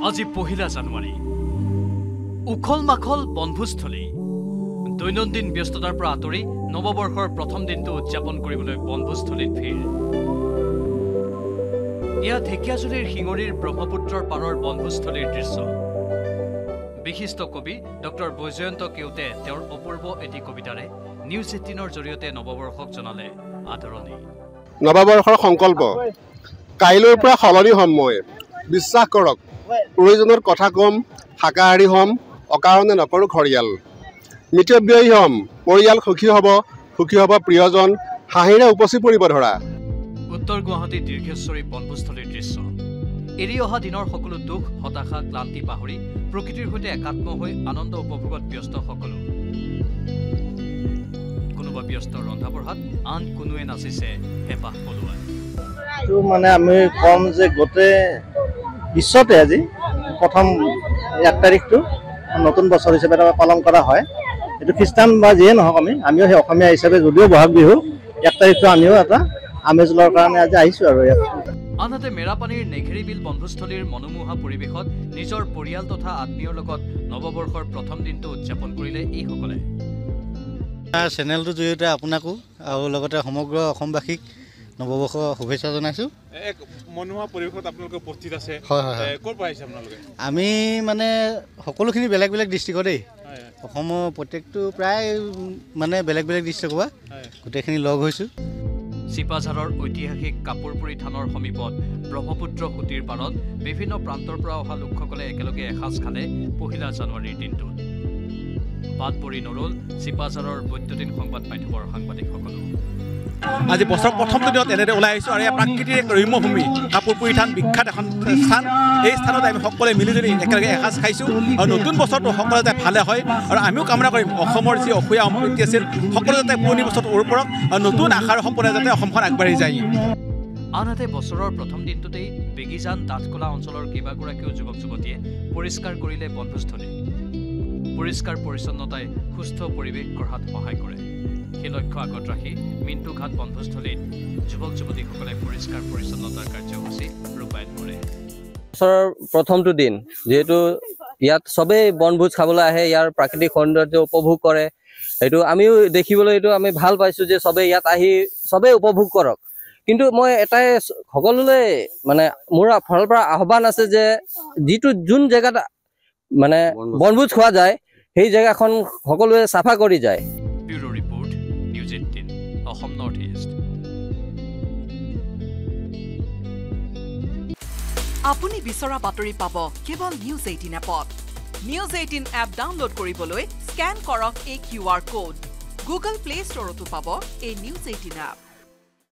আজি 1 জানুৱাৰী উখল মাখল বনভোজস্থলী দৈনন্দিন ব্যস্ততাৰ পৰা আঁতৰি নৱবৰ্ষৰ প্ৰথম দিনটো উদযাপন কৰিবলৈ বনভোজস্থলীত ভিৰ এয়া ঢেকিয়াজুলিৰ শিঙৰীৰ ব্ৰহ্মপুত্ৰৰ পাৰৰ বনভোজস্থলীৰ দৃশ্য বিশিষ্ট কবি ডক্টৰ বৈজয়ন্ত কেউতে তেওঁৰ অপূৰ্ব এটি কবিতাৰে নিউজ 18ৰ জৰিয়তে নৱবৰ্ষক জনালে আদৰণি নৱবৰ্ষৰ সংকল্প কাইলৈৰ পৰা সলনি হ'ম মই বিশ্বাস কৰক প্ৰয়োজনৰ কথা কম শাকাহাৰী হ'ম অকাৰণে নকৰোঁ খৰিয়াল মিতব্যয়ী হ'ম পৰিয়াল সুখী হ'ব প্ৰিয়জন হাঁহিৰে উপচি পৰিব ধৰা উত্তৰ গুৱাহাটী দীৰ্ঘেশ্বৰী বনভোজস্থলীৰ দৃশ্য এৰি অহা দিনৰ সকলো দুখ হতাশা ক্লান্তি পাহৰি প্ৰকৃতিৰ সৈতে একাত্ম হৈ আনন্দ উপভোগত ব্যস্ত সকলো কোনোবা ব্যস্ত ৰন্ধা বঢ়াত আন কোনোৱে নাচিছে হেঁপাহ পলোৱাই মানে আমি কম যে গোটেই বিশ্বতে আজি প্ৰথম 1 তাৰিখটো নতুন বছৰ হিচাপে পালন কৰা হয় এইটো খ্ৰীষ্টান বা যিয়ে নহওক আমিও সেই অসমীয়া হিচাপে যদিও বহাগ বিহু 1 তাৰিখটো আমিও এটা আমেজ লোৱাৰ কাৰণে আজি আহিছোঁ আৰু আনহাতে মেৰাপানীৰ নেঘেৰিবিল বনভোজস্থলীৰ মনোমোহা পৰিৱেশত নিজৰ পৰিয়াল তথা আত্মীয়ৰ লগত নৱবৰ্ষৰ প্ৰথম দিনটো উদযাপন কৰিলে এইসকলে চেনেলটোৰ জৰিয়তে আপোনাকো আৰু লগতে সমগ্ৰ অসমবাসীক নৱবৰ্ষৰ শুভেচ্ছা জনাইছোঁ এক মনোমোহা পৰিৱেশত আপোনালোকে উপস্থিত আছে হয় ক'ৰ পৰা আহিছে আপোনালোকে আমি মানে সকলোখিনি বেলেগ বেলেগ ডিষ্ট্ৰিক্টতেই অসমৰ প্ৰত্যেকটো প্ৰায় মানে বেলেগ বেলেগ ডিষ্ট্ৰিক্টৰ পৰা গোটেইখিনি লগ হৈছোঁ চিপাঝাৰৰ ঐতিহাসিক কাপোৰপুৰী থানৰ সমীপত ব্ৰহ্মপুত্ৰ সুঁতিৰ পাৰত বিভিন্ন প্ৰান্তৰ পৰা অহা লোকসকলে একেলগে এসাঁজ খালে 1 জানুৱাৰীৰ দিনটোত বাদ পৰি নৰল চিপাঝাৰৰ বৈদ্যুতিন সংবাদ মাধ্যমৰ সাংবাদিকসকলো আজি বছৰ প্ৰথম দিনত এনেদৰে ওলাই আহিছোঁ আৰু প্ৰাকৃতিক এক ৰম্যভূমি কাপোৰপুৰী থান বিখ্যাত এখন স্থান এই স্থানত আমি সকলোৱে মিলিজুলি একেলগে এসাঁজ খাইছোঁ আৰু নতুন বছৰটো সকলোৱে যাতে ভালে হয় আৰু আমিও কামনা কৰিম অসমৰ যি অসূয়া সম্পত্তি আছিল সকলো যাতে পুৰণি বছৰটো ওপৰক আৰু নতুন আশাৰ সপোনে যাতে অসমখন আগবাঢ়ি যায় আনহাতে বছৰৰ প্ৰথম দিনটোতেই বেগীজান ডাঠকলা অঞ্চলৰ কেইবাগৰাকীও যুৱক যুৱতীয়ে পৰিষ্কাৰ কৰিলে বনভোজস্থলী পৰিষ্কাৰ পৰিচ্ছন্নতাই সুস্থ পৰিৱেশ গঢ়াত সহায় কৰে সেই লক্ষ্য আগত ৰাখি মিণ্টুঘাট বনভোজস্থলীত যুৱক যুৱতীসকলে পৰিষ্কাৰ পৰিচ্ছন্নতাৰ কাৰ্যসূচী ৰূপায়ণ কৰে বছৰৰ প্ৰথমটো দিন যেহেতু ইয়াত সবেই বনভোজ খাবলৈ আহে ইয়াৰ প্ৰাকৃতিক সৌন্দৰ্য উপভোগ কৰে এইটো আমিও দেখিবলৈ এইটো আমি ভাল পাইছোঁ যে সবেই ইয়াত আহি সবেই উপভোগ কৰক কিন্তু মই এটাই সকলোলৈ মানে মোৰ ফালৰ পৰা আহ্বান আছে যে যোন জেগাত মানে বনভোজ খোৱা যায় সেই জেগাখন সকলোৱে চাফা কৰি যায় bureau report news 18 Assam north east আপুনি বিচৰা বাতৰি পাব কেৱল নিউজ 18 এপত নিউজ 18 এপ ডাউনলোড কৰিবলৈ স্ক্যান কৰক এই QR কোড গুগল প্লে ষ্টৰতো পাব এই নিউজ 18 এপ